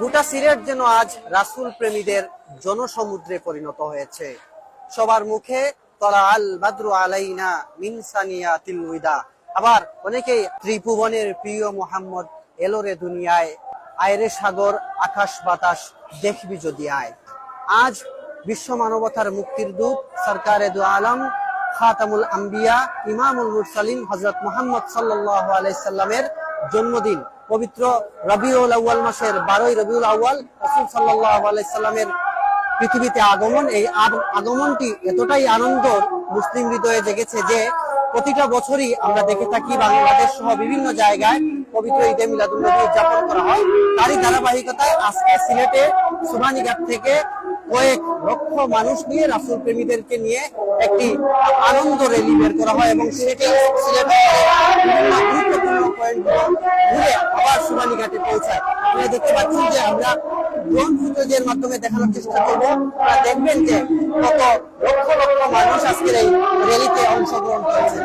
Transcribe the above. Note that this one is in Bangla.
গোটা সিলেট যেন আজ রাসূল প্রেমীদের জনসমুদ্রে পরিণত হয়েছে। সবার মুখে তলা আল বাদরু আলাইনা মিন সানিয়াতিল উদা, আবার অনেকেই ত্রিভুবনের প্রিয় মোহাম্মদ এলোরে দুনিয়ায়, আয়রে সাগর আকাশ বাতাস দেখবি যদি আয়। আজ বিশ্ব মানবতার মুক্তির দূত সরকারে দু আলম খাতামুল আম্বিয়া ইমামুল মুরসালিন হযরত মুহাম্মদ সাল্লাল্লাহু আলাইহি সাল্লামের জন্মদিন। পবিত্র রবিউল আউয়াল মাসের 12ই রবিউল আউয়াল রাসূল সাল্লাল্লাহু আলাইহি সাল্লামের পৃথিবীতে আগমন। এই আগমনটি এতটাই আনন্দ মুসলিম হৃদয়ে জেগেছে যে প্রতিটা বছরই আমরা দেখে থাকি বাংলাদেশ সহ বিভিন্ন জায়গায় পবিত্র ঈদে মিলাদুন্নবী উদযাপন করা হয়। তারই ধারাবাহিকতায় আজকে সিলেটে সুবানীঘাট থেকে কয়েক লক্ষ মানুষ নিয়ে রাসূল প্রেমীদেরকে নিয়ে একটি আনন্দ র্যালি বের করা হয় এবং সেটি সিলেটে গুরুত্বপূর্ণ পয়েন্ট ঘুরে আবার সুবানীঘাটে পৌঁছায়। আপনারা দেখতে পাচ্ছেন যে আমরা ড্রোন ফুটেজের মাধ্যমে দেখানোর চেষ্টা করবো। আপনারা দেখবেন যে কত লক্ষ লক্ষ মানুষ আজকের এই র্যালিতে অংশগ্রহণ করেছে।